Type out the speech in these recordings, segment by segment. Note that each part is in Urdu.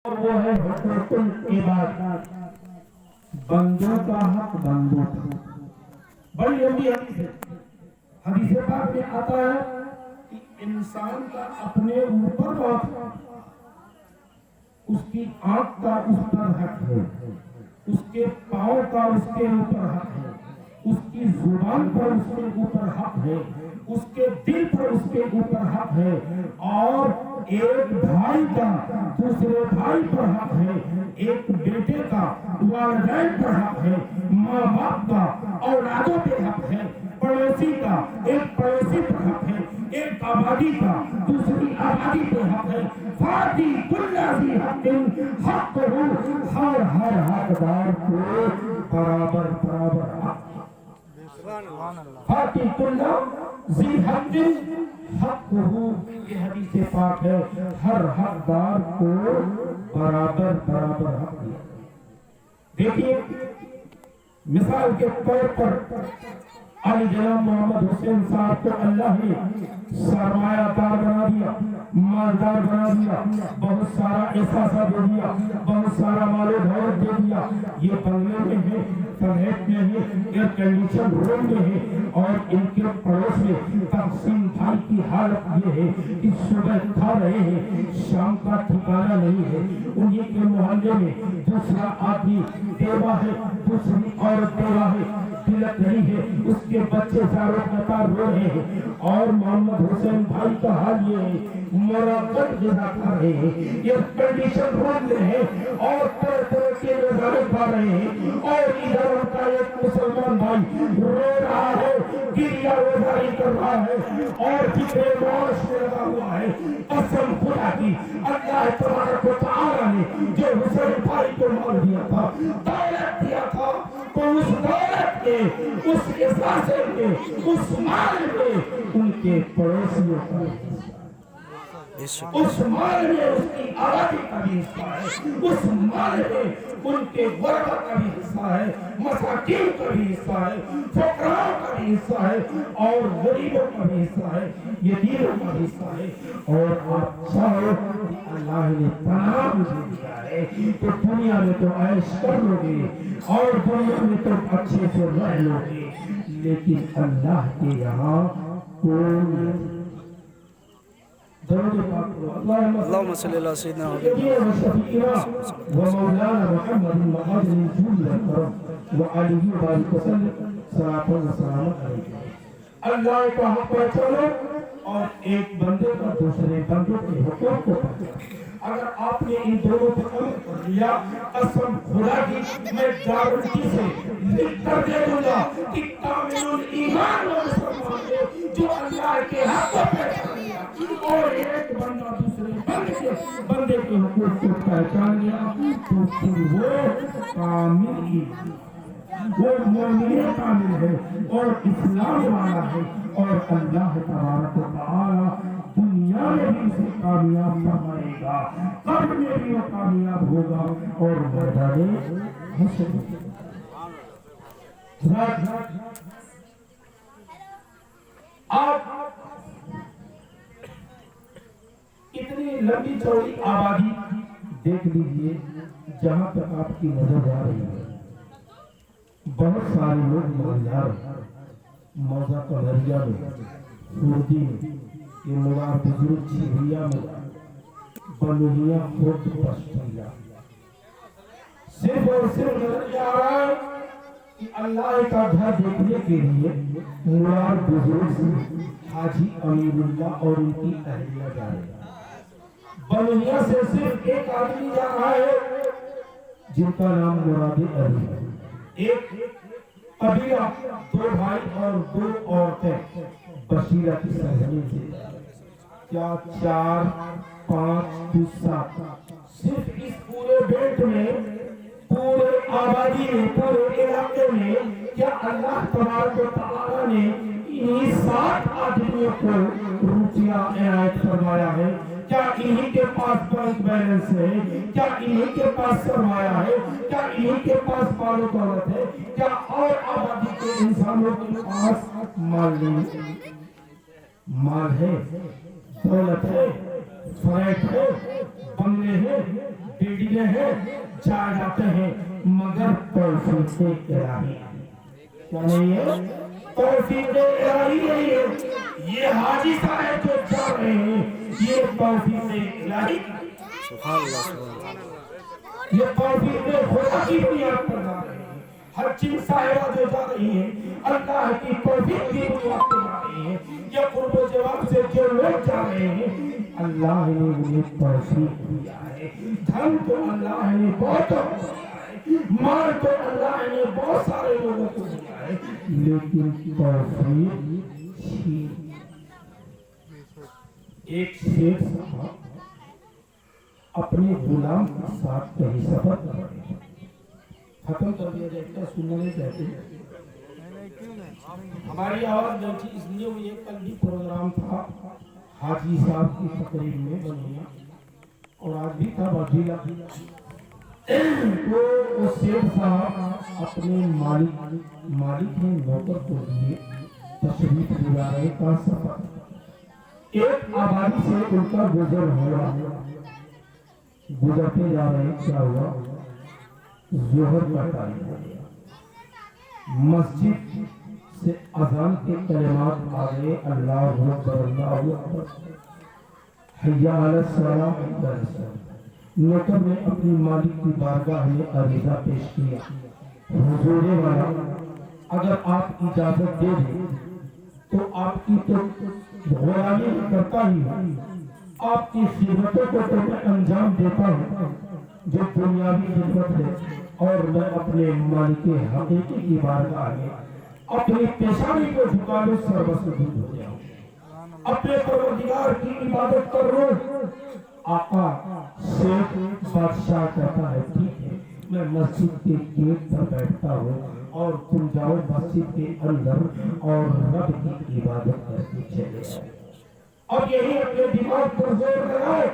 اور وہ ہے حقوق العباد، بندوں کا حق بندوں کا۔ بڑی لمبی حدیث ہے، حدیث پاک میں آتا ہے کہ انسان کا اپنے اوپر اس کی آنکھ کا اس پر حق ہے، اس کے پاؤں کا اس کے اوپر حق ہے، اس کی زبان پر اس کے اوپر حق ہے، اس کے دل پر اس کے اوپر حق ہے، اور ایک بھائی کا دوسرے بھائی پر حق ہے، ایک بیٹے کا والدین پر حق ہے، ماں باپ کا اولادوں پہ حق ہے، پڑوسی کا ایک پڑوسی پر حق ہے، ایک آبادی کا دوسری آبادی پہ حق ہے۔ فاتی کل ذی حق حقہ، ہر حقدار کو برابر حق۔ فاتی کل ذی حق حقہ، یہ حدیث پاک ہے، ہر حقدار کو برابر حق دیا۔ دیکھیے مثال کے طور پر علی جناب محمد حسین صاحب کو اللہ نے سرمایہ دار بنا دیا، مالدار بنا دیا، بہت سارا احساسہ دے دیا، بہت سارا مال و دولت دے دیا۔ یہ بنگلے میں ہے، فلیٹ میں ہے، ایئر کنڈیشن روم میں ہے، اور ان کے پڑوس میں تقسیم بھائی کی حالت یہ ہے کہ صبح کھا رہے ہیں، شام کا ٹھکانہ نہیں ہے۔ انہی کے محلے میں دوسرا آدمی بیوہ ہے، دوسری عورت بیوہ ہے، تلک نہیں ہے، اس کے بچے زاروں قطار رو رہے ہیں، اور محمد حسین بھائی کا حال یہ ہے مراقبت غذا کھا رہے ہیں، ایئر کنڈیشن روم میں ہیں، اور طرح کے نظارے کھا رہے ہیں، اور ادھر ان کا ایک مسلمان بھائی رو رہا ہے، گریہ وزاری کر رہا ہے، اور فکر معاش میں لگا ہوا ہے۔ قسم خدا کی، اللہ تبارک و تعالی نے جو حسین بھائی کو مال دیا تھا، دولت دیا تھا، تو اس دولت کے، اس احساسے کے، اس مال میں ان کے پڑوسیوں کا اس مال میں اس کی آبادی کا بھی حصہ ہے، اس مال میں ان کے غربا کا بھی حصہ ہے، مساکین کا بھی حصہ ہے، فقراء کا بھی حصہ ہے، اور غریبوں کا بھی حصہ ہے، یتیموں کا بھی حصہ ہے۔ اور آپ چاہو کہ اللہ نے تمام مجھے دیا ہے تو دنیا میں تو عیش کر لو گے، اور دنیا میں تو اچھے سے رہ لو گے، لیکن اللہ کے یہاں کوئی اللهم صل على سيدنا ومولانا محمد وعلى آله وسلم صلاة وسلام علیہ۔ اللہ کا حق پہچانو اور ایک بندے کا دوسرے بندے کے حقوق کو پہچانو۔ اگر آپ نے ان دونوں پر عمل کر لیا، قسم خدا کی میں گارنٹی سے لکھ کر دے دوں گا کہ کامل ایمان و مسلمان ہے جو اللہ کے حق کو پہچان لیا، اور ایک بندہ دوسرے بندے کے حقوق کو پہچان لیا، تو پھر وہ کامل ایمان، وہ مومن کامل ہے اور اسلام والا ہے، اور اللہ تبارک و تعالی دنیا میں بھی اسے کامیاب فرمائے گا، قبر میں بھی وہ کامیاب ہوگا، اور میدان حشر آپ اتنی لمبی چوڑی آبادی دیکھ لیجئے جہاں تک آپ کی نظر جا رہی ہے، بہت سارے لوگ مالدار موزہ کلریا میں، خوردی میں، یہ موار بزرگ چھوڑیا میں، بلوہیا خورد پشتیا، صرف اور صرف نظر جا رہا ہے کہ اللہ کا گھر دیکھنے کے لیے موار بزرگ سے حاجی امیر اللہ اور ان کی اہلیہ جا رہے ہیں۔ بلوہیا سے صرف ایک آدمی جا رہا ہے جن کا نام مراد علی ہے، ایک قبیلہ، دو بھائی اور دو عورتیں بشیرہ کی سرزمین سے، کیا 4 5 7 صرف اس پورے بیلٹ میں، پورے آبادی میں، پورے علاقے میں، کیا اللہ تبارک و تعالی نے انہی 7 آدمیوں کو روپیہ عنایت فرمایا ہے؟ کیا انہی کے پاس بینک بیلنس ہے؟ کیا انہی کے پاس سرمایہ ہے؟ کیا انہی کے پاس مال و دولت ہے؟ کیا اور آبادی کے انسانوں کے پاس مال نہیں؟ مال ہے، دولت ہے، فلیٹ ہے، بنگلے ہیں، بیڑیاں ہیں جا جاتے ہیں مگر توفیق الہی کیا نہیں ہے توفیق الہی نہیں ہے یہ حاجی صاحب جو جا رہے ہیں یہ توفیق الہی سبحان اللہ سبحان اللہ یہ توفیق خدا کی بنیاد پر جا رہے ہیں ہر چیز صاحبہ جو جا رہی ہے اللہ کی توفیق کی بنیاد پر جا رہی ہے یہ قرب و جواب سے جو لوگ جا رہے ہیں اللہ نے انہیں توفیق دیا ہے دھن تو اللہ نے بہت دیا ہے مال تو اللہ نے بہت سارے لوگوں کو دیا ہے لیکن توفیق چھین ایک شیخ صاحب اپنے غلام کے ساتھ کہیں سفر کر رہے ہیں ختم کر دیا جائے کیا سننا نہیں چاہتے ہماری آواز نہیں تھی اس لیے وہ یہ کل بھی پروگرام تھا حاجی صاحب کی تقریب میں بنیا اور آج بھی تھا وزیلا تو وہ شیخ صاحب اپنے مالک نے نوکر کو لیے تشریف لے رہے کا سفر ایک آبادی سے ان کا گزر ہوا گزرتے جا رہے کیا ہوا ظہر کا ٹائم ہو گیا مسجد سے اذان کے کلمات آگے اللہ اکبر اللہ اکبر حی علی الصلاۃ حی علی الصلاۃ نوکر نے اپنی مالک کی بارگاہ میں عریضہ پیش کیا حضور والا اگر آپ اجازت دے دیں تو آپ کی تو غلامی کرتا ہی ہوں آپ کی خدمتوں کو تو میں انجام دیتا ہوں جو دنیاوی خدمت ہے اور میں اپنے مالک حقیقی کی بارگاہ میں اپنی پیشانی کو جھکا لوں سربسدود ہو جاؤں اپنے پروردگار کی عبادت کر لوں آقا شیخ بادشاہ کہتا ہے ٹھیک ہے میں مسجد کے گیٹ پر بیٹھتا ہوں اور تم جاؤ مسجد کے اندر اور رب کی عبادت کر کے چلے جاؤ اب یہی اپنے دماغ پر زور لگائے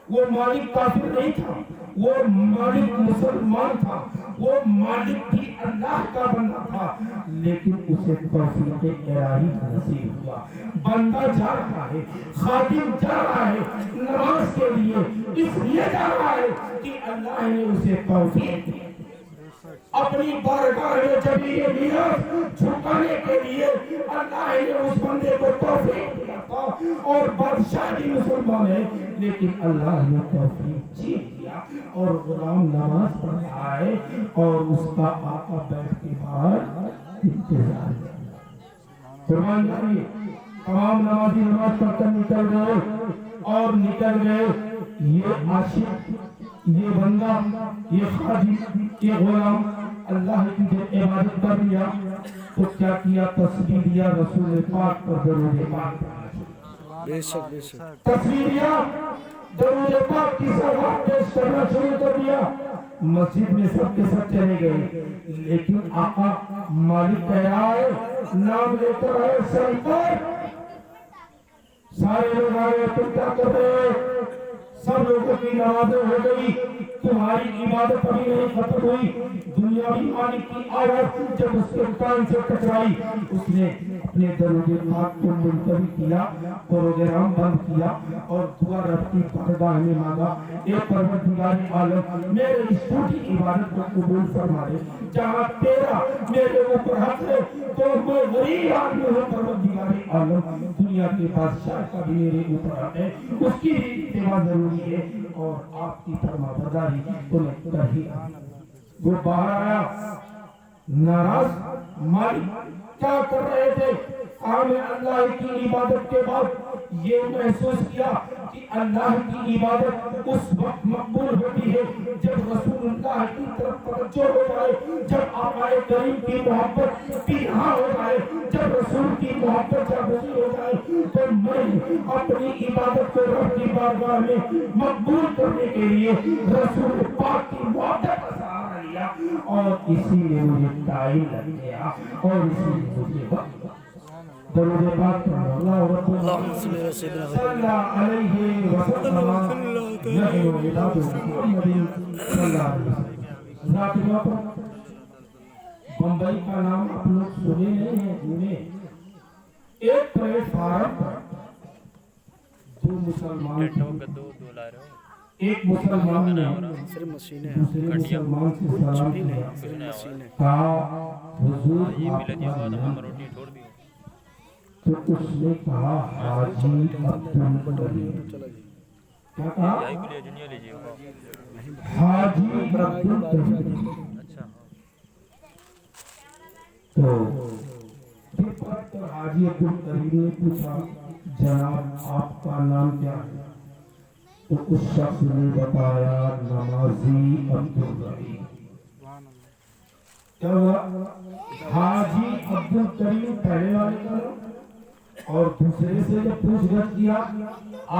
وہ مالک کافر نہیں تھا وہ مالک مسلمان تھا وہ مالک بھی اللہ کا بندہ تھا لیکن اسے توفیق الہی نصیب ہوا بندہ جا رہا ہے خادم جا رہا ہے نماز کے لیے اس لیے جا رہا ہے کہ اللہ نے اسے توفیق دی اپنی بارگاہ میں جب یہ نیت جھکانے کے لیے اللہ نے اس بندے کو توفیق دیا تھا اور بادشاہ بھی مسلمان ہے لیکن اللہ نے توفیق چھین دیا اور غلام نماز پڑھ رہا ہے اور اس کا آقا بیٹھ کے باہر انتظار کر قربان جاری تمام نمازی نماز پڑھ کر نکل گئے اور نکل گئے یہ عاشق یہ بندہ یہ خادم یہ غلام اللہ کی جب عبادت کر لیا تو کیا کیا تصویر دیا رسول پاک پر درود پاک بے شک بے شک تصویر دیا درود پاک کی صلوات پیش کرنا شروع کر دیا مسجد میں سب کے سب چلے گئے لیکن آقا مالک کہہ رہا ہے نام لے کر ہے سرکار سارے لوگ آئے تم کیا کر رہے سب لوگوں کی نمازیں ہو گئی تمہاری عبادت ابھی نہیں ختم ہوئی دنیاوی مالک کی آواز جب اس کے کان سے ٹکرائی اس نے اپنے درود پاک کو ملتوی کیا پروگرام بند کیا اور دعا رب کی بارگاہ میں مانگا اے پروردگار عالم میرے اس چھوٹی عبادت کو قبول فرما دے جہاں تیرا میرے اوپر حق ہے تو میں غریب آدمی ہوں پروردگار عالم دنیا کے بادشاہ کا بھی میرے اوپر حق ہے اس کی بھی اتباع ضروری ہے اور آپ کی فرما برداری تو میں کر ہی وہ باہر آیا ناراض مالک کیا کر رہے تھے اللہ کی عبادت کے بعد یہ محسوس کیا کہ اللہ کی عبادت اس وقت مقبول ہوتی ہے جب رسول اللہ کی طرف توجہ ہو جائے جب آقا کریم کی محبت پیہا ہو جائے جب رسول کی محبت جاگزی ہو جائے تو میں اپنی عبادت کو رب کی بارگاہ میں مقبول کرنے کے لیے رسول پاک کی محبت کا سہارا لیا اور اسی لیے مجھے ٹائم لگ گیا اور اسی لیے مجھے وقت درود پاک اللہم صلی اللہ علیہ وسلم نحن ولاد محمد صلی اللہ علیہ وسلم ذاتیہ پر بمبئی کا نام آپ لوگ سنے نہیں ہیں جنہیں ایک پلیٹ فارم پر دو مسلمان ایک مسلمان نے صرف مشینیں دوسرے مسلمان سے سلام کیا، صرف مشینیں کہا حضور آپ کا نام، تو اس نے کہا حاجی عبدالکریم۔ کیا کہا؟ حاجی عبدالکریم۔ تو حاجی عبدالکریم نے پوچھا جناب آپ کا نام کیا ہے؟ تو اس شخص نے بتایا نمازی عبدالرحیم۔ کیا ہوا؟ حاجی عبدالکریم پہلے والے کا نام، اور دوسرے سے جب پوچھ گچھ کیا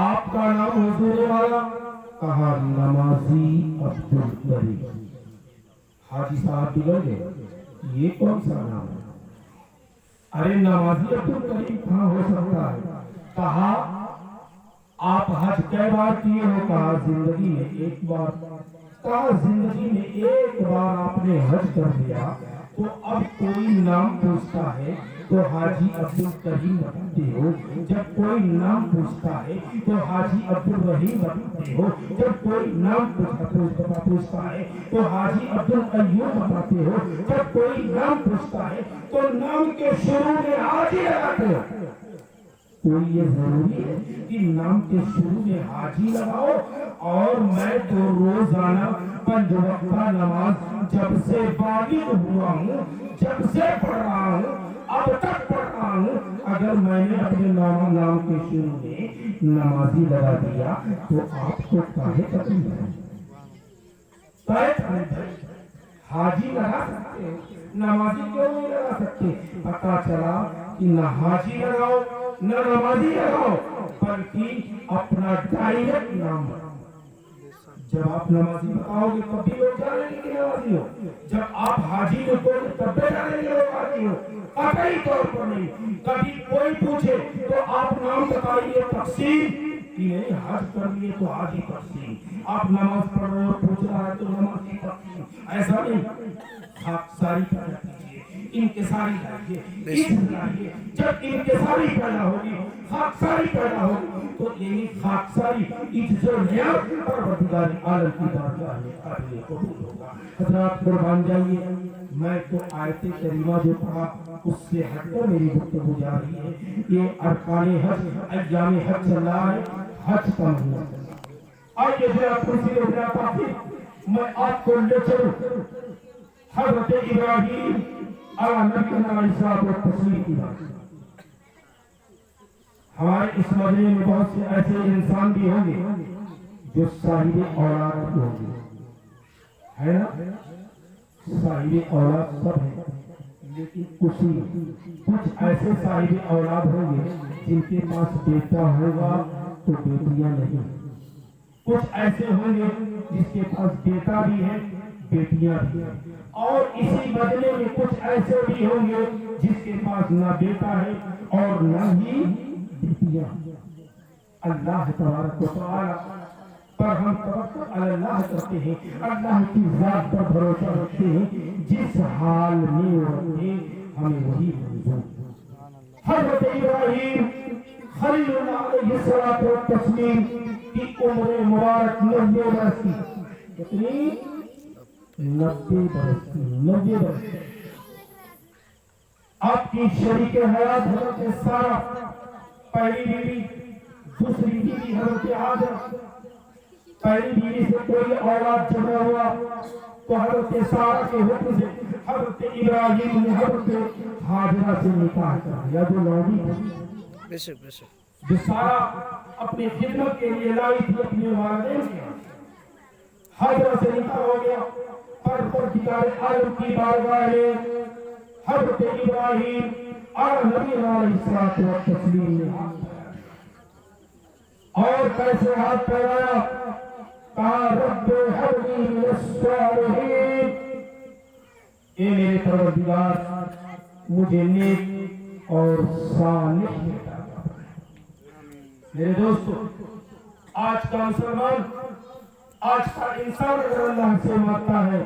آپ کا نام حضور والا، کہا نمازی عبدالکریم۔ حاجی صاحب بگڑ گئے، یہ کون سا نام ہے؟ ارے نمازی عبدالکریم کہاں ہو سکتا ہے؟ کہا آپ حج کئی بار کیے ہو؟ کہا زندگی میں ایک بار۔ کہا زندگی میں ایک بار آپ نے حج کر لیا تو اب کوئی نام پوچھتا ہے تو حاجی عبدالکریم بتاتے ہو، جب کوئی نام پوچھتا ہے تو حاجی عبدالرحیم بتاتے ہو، جب کوئی نام پوچھتا ہے تو حاجی عبدالقیوم بتاتے ہو، جب کوئی نام پوچھتا ہے تو نام کے شروع میں حاجی لگاتے ہو۔ کوئی یہ ضروری ہے کہ نام کے شروع میں حاجی لگاؤ؟ اور میں تو روزانہ 5 وقتہ نماز جب سے بالغ ہوا ہوں، جب سے پڑھ رہا ہوں، اب تک پڑھ رہا ہوں، اگر میں نے اپنے نام کے شروع میں نمازی لگا دیا تو آپ کو کاہے تکلیف ہے؟ حاجی لگا سکتے ہیں، نمازی کیوں نہیں لگا سکتے؟ پتا چلا کہ نہ حاجی لگاؤ نہ نمازی لگاؤ، بلکہ اپنا ڈائریکٹ نام بتاؤ۔ جب آپ نمازی بتاؤ گے تب بھی لوگ جانیں گے کہ نمازی ہو، جب آپ حاجی لوگوں گے تب بھی جانیں گے لوگ حاجی ہو۔ قطعی طور پر نہیں، کبھی کوئی پوچھے تو آپ نام بتائیے تقسیم کہ نہیں حج کر لیے تو حاجی تقسیم، آپ نماز پڑھ رہے ہو پوچھ رہا ہے تو نمازی تقسیم، ایسا نہیں۔ خاکساری پیدا کیجیے، انکساری لائیے، جب انکساری پیدا ہوگی خاکساری پیدا ہوگی تو یہی خاکساری عجز و نعمت پروردگار عالم کی بارگاہ میں قابل قبول ہوگا۔ حضرات قربان جائیے، میں تو آیت کریمہ جو پڑھا اس سے ہٹ کر میری گفتگو جا رہی ہے۔ یہ ارکان حج، ایام حج چل رہا ہے، حج کا مہینہ چل رہا ہے۔ آئیے ذرا کرسی ہو گیا کافی، میں آپ کو لے چلوں حضرت ابراہیم علیہ السلام و تسلیم کی بات۔ ہمارے اس مجمع میں بہت سے ایسے انسان بھی ہوں گے جو صاحب اولاد ہوں گے، ہے نا؟ صاحب اولاد سب ہیں، لیکن کچھ ایسے صاحب اولاد ہوں گے جن کے پاس بیٹا ہوگا تو بیٹیاں نہیں، کچھ ایسے ہوں گے جس کے پاس بیٹا بھی ہے بیٹیاں بھی ہیں، اور اسی بدلے میں کچھ ایسے بھی ہوں گے جس کے پاس نہ بیٹا ہے اور نہ ہی بیٹیاں۔ اللہ تبارک و تعالی پر ہم توکل اللہ کرتے ہیں، اللہ کی ذات پر بھروسہ رکھتے ہیں، جس حال میں وہ رکھے ہمیں وہی منظور۔ حضرت ابراہیم خلیل اللہ علیہ الصلوۃ والتسلیم کی عمر مبارک 90 برس کی، کتنی؟ 90 برس کی۔ آپ کی شریک حیات حضرت سارہ، پہلی بیوی، دوسری بیوی حضرت ہاجر۔ پہلی بیوی سے کوئی اولاد جمع ہوا تو حضرت سارہ کے حکم سے حضرت ابراہیم نے حضرت ہاجرہ سے نکاح کر دیا، جو لونڈی تھی، جو سارہ اپنی خدمت کے لیے لائی تھی اپنے والدین کے۔ ہاجرہ سے نکاح ہو گیا، پروردگار عالم کی بارگاہ میں حضرت ابراہیم اور نبی علیہ الصلوۃ والتسلیم نے ہاتھ پھیلایا، اور کیسے ہاتھ پھیلایا؟ کہا رب ہب لی من الصالحین، اے میرے پروردگار مجھے نیک اور صالح بیٹا دے۔ میرے دوستو، آج کا مسلمان، آج کا انسان اگر اللہ سے مانگتا ہے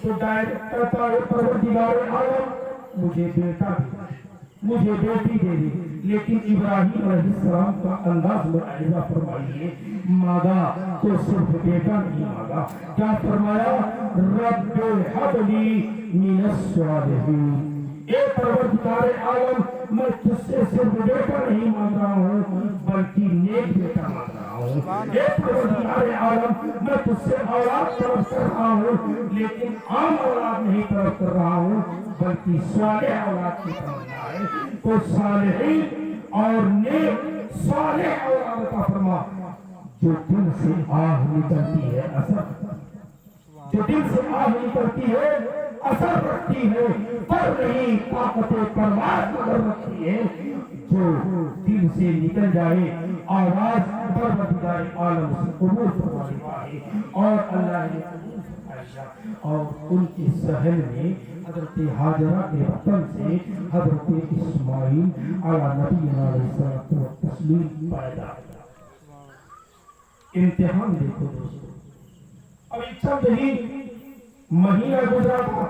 تو ڈائریکٹ کہتا ہے پروردگار عالم مجھے بیٹا دے، مجھے بیٹی دے دے، لیکن ابراہیم علیہ السلام کا انداز ملاحظہ فرمائیے، مانگا تو صرف بیٹا نہیں مانگا، کیا فرمایا؟ رب ہب لی من الصالحین، اے پروردگار عالم میں تجھ سے صرف بیٹا نہیں مانگ رہا ہوں بلکہ نیک بیٹا مانگ رہا ہوں، اے پروردگار عالم میں تجھ سے اولاد طلب کر رہا ہوں لیکن عام اولاد نہیں طلب کر رہا ہوں بلکہ صالح اولاد کی تمنا ہے، تو صالحین اور نیک صالح اولاد عطا فرما، جو دل سے آہ نکلتی ہے اثر، جو دل سے آہ نکلتی ہے اثر رکھتی ہے، پر نہیں طاقت پرواز مگر رکھتی ہے، جو دل سے نکل جائے آواز پروردگار عالم سے قبول فرمانے والے، اور اللہ نے قبول فرمایا، اور ان کے صحن میں حضرت ہاجرہ کے وطن سے حضرت اسماعیل علیہ نبی علیہ الصلوۃ والتسلیم پیدا ہوا۔ امتحان دیکھو دوستو، ابھی چند ہی مہینہ گزرا تھا،